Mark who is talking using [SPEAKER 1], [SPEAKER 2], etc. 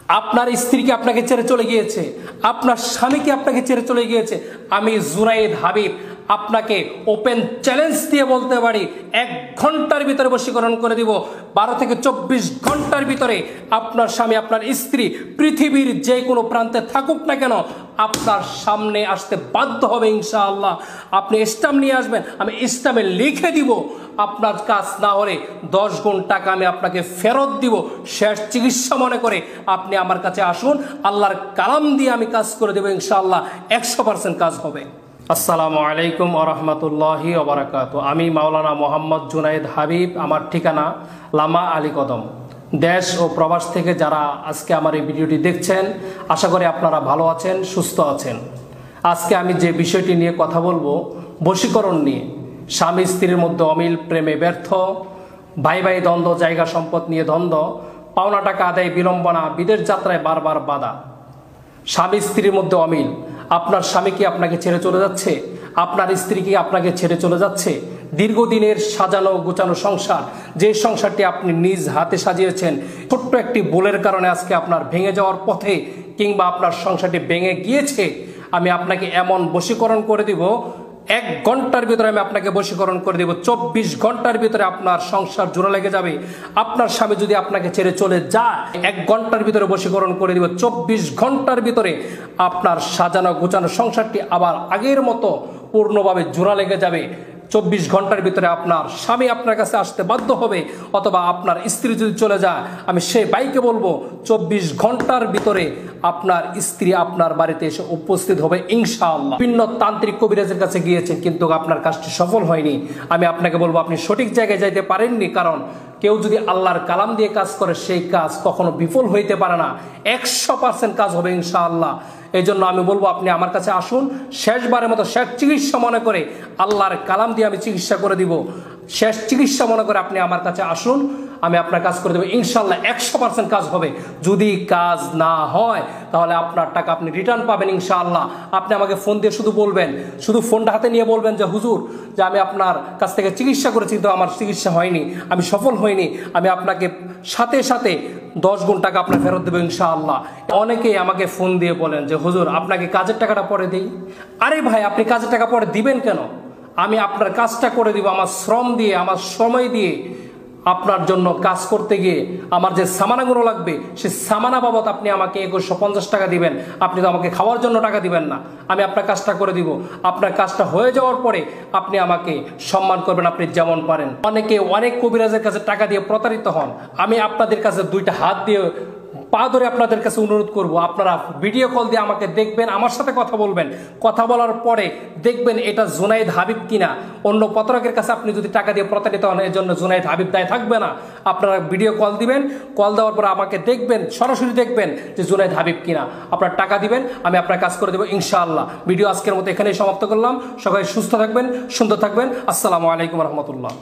[SPEAKER 1] আপনার স্ত্রীকে আপনাকে ছেড়ে চলে গিয়েছে, আপনার স্বামীকে আপনাকে ছেড়ে চলে গিয়েছে, আমি জুনায়েদ হাবিব আপনাকে ওপেন চ্যালেঞ্জ দিয়ে বলতে পারি 1 ঘন্টার ভিতরে বশীকরণ করে দিব। 12 থেকে 24 ঘন্টার ভিতরে আপনার স্বামী আপনার স্ত্রী পৃথিবীর যে কোনো প্রান্তে থাকুক না কেন আপনার সামনে আসতে বাধ্য হবে ইনশাআল্লাহ। আপনি স্ট্যাম্প নিয়ে আসবেন, আমি স্ট্যাম্পে লিখে দিব। আপনার কাজ না হলে 10 গুণ টাকা আমি আপনাকে ফেরত দিব। শেষ চিকিৎসা মনে করে আপনি আমার কাছে আসুন, আল্লাহর কালাম দিয়ে আমি কাজ করে দেবো ইনশাআল্লাহ। 100% কাজ হবে। আসসালামু আলাইকুম ওয়া রাহমাতুল্লাহি ওয়া বারাকাতুহু। আমি মাওলানা মোহাম্মদ জুনায়েদ হাবিব, আমার ঠিকানা লামা আলী কদম। দেশ ও প্রবাস থেকে যারা আজকে আমার এই ভিডিওটি দেখছেন, আশা করি আপনারা ভালো আছেন, সুস্থ আছেন। আজকে আমি যে বিষয়টি নিয়ে কথা বলবো, বশীকরণ নিয়ে। স্বামী স্ত্রীর মধ্যে অমিল, প্রেমে ব্যর্থ, ভাই ভাই দ্বন্দ্ব, জায়গা সম্পদ নিয়ে দ্বন্দ্ব, পাওনা টাকা আদায় বিড়ম্বনা, বিদেশ যাত্রায় বারবার বাধা। স্বামী স্ত্রীর মধ্যে অমিল, আপনার স্বামী কি আপনাকে ছেড়ে চলে যাচ্ছে, আপনার স্ত্রী কি আপনাকে ছেড়ে চলে যাচ্ছে। দীর্ঘদিনের সাজানো গোছানো সংসার, যে সংসারটি আপনি নিজ হাতে সাজিয়েছেন, ছোট্ট একটি ভুলের কারণে আজকে আপনার ভেঙে যাওয়ার পথে, কিংবা আপনার সংসারটি ভেঙে গিয়েছে, আমি আপনাকে এমন বশীকরণ করে দিব, 1 ঘন্টার ভিতরে আমি আপনাকে বশীকরণ করে দেব। 24 ঘন্টার ভিতরে আপনার সংসার জোড়া লেগে যাবে। আপনার স্বামী যদি আপনাকে ছেড়ে চলে যায়, 1 ঘন্টার ভিতরে বশীকরণ করে দিব। 24 ঘন্টার ভিতরে আপনার সাজানো গোছানো সংসারটি আবার আগের মতো পূর্ণভাবে জোড়া লেগে যাবে। 24 ঘন্টার ভিতরে আপনার স্বামী আপনার কাছে আসতে বাধ্য হবে, অথবা আপনার স্ত্রী যদি চলে যায়, আমি সেই ভাইকে বলবো 24 ঘন্টার ভিতরে আপনার স্ত্রী আপনার বাড়িতে এসে উপস্থিত হবে ইনশাআল্লাহ। বিভিন্ন তান্ত্রিক কবিরাজের কাছে গিয়েছেন, কিন্তু আপনার কাজটি সফল হয়নি। আমি আপনাকে বলবো আপনি সঠিক জায়গায় যাইতে পারেননি, কারণ কেউ যদি আল্লাহর কালাম দিয়ে কাজ করে সেই কাজ কখনো বিফল হইতে পারে না। 100% কাজ হবে ইনশাআল্লাহ। এই জন্য আমি বলবো আপনি আমার কাছে আসুন, শেষবারের মতো শেষ চিকিৎসা মনে করে আল্লাহর কালাম দিয়ে আমি চিকিৎসা করে দিব। শেষ চিকিৎসা মনে করে আপনি আমার কাছে আসুন, আমি আপনার কাজ করে দেবো ইনশাআল্লাহ। 100% কাজ হবে। যদি কাজ না হয় তাহলে আপনার টাকা আপনি রিটার্ন পাবেন ইনশাআল্লাহ। আপনি আমাকে ফোন দিয়ে শুধু বলবেন, শুধু ফোনটা হাতে নিয়ে বলবেন যে হুজুর, যে আমি আপনার কাছ থেকে চিকিৎসা করেছি, কিন্তু আমার চিকিৎসা হয়নি, আমি সফল হইনি, আমি আপনাকে সাথে সাথে 10 গুণ টাকা আপনার ফেরত দেবো ইনশাআল্লাহ। অনেকেই আমাকে ফোন দিয়ে বলেন যে হুজুর, আপনাকে কাজের টাকাটা পরে দিই। আরে ভাই, আপনি কাজের টাকা পরে দিবেন কেন? আমি আপনার কাজটা করে দিব, আমার শ্রম দিয়ে, আমার সময় দিয়ে। আপনার জন্য কাজ করতে গিয়ে আমার যে সামানাগুলো লাগবে, সে সামানা বাবদ আপনি আমাকে 2150 টাকা দিবেন। আপনি তো আমাকে খাওয়ার জন্য টাকা দিবেন না। আমি আপনার কাজটা করে দিব। আপনার কাজটা হয়ে যাওয়ার পরে আপনি আমাকে সম্মান করবেন, আপনি যেমন পারেন। অনেকে অনেক কবিরাজের কাছে টাকা দিয়ে প্রতারিত হন। আমি আপনাদের কাছে 2টা হাত দিয়ে পা ধরে আপনাদের কাছে অনুরোধ করব, আপনারা ভিডিও কল দিয়ে আমাকে দেখবেন, আমার সাথে কথা বলবেন। কথা বলার পরে দেখবেন এটা জুনায়েদ হাবিব কিনা। অন্য প্রতারকের কাছে আপনি যদি টাকা দিয়ে প্রতারিত হন, এর জন্য জুনায়েদ হাবিব দায় থাকবে না। আপনারা ভিডিও কল দিবেন, কল দেওয়ার পরে আমাকে দেখবেন, সরাসরি দেখবেন যে জুনায়েদ হাবিব কিনা। আপনার টাকা দিবেন, আমি আপনার কাজ করে দেবো ইনশাআল্লাহ। ভিডিও আজকের মতো এখানেই সমাপ্ত করলাম। সবাই সুস্থ থাকবেন, সুন্দর থাকবেন। আসসালামু আলাইকুম রহমতুল্লাহ।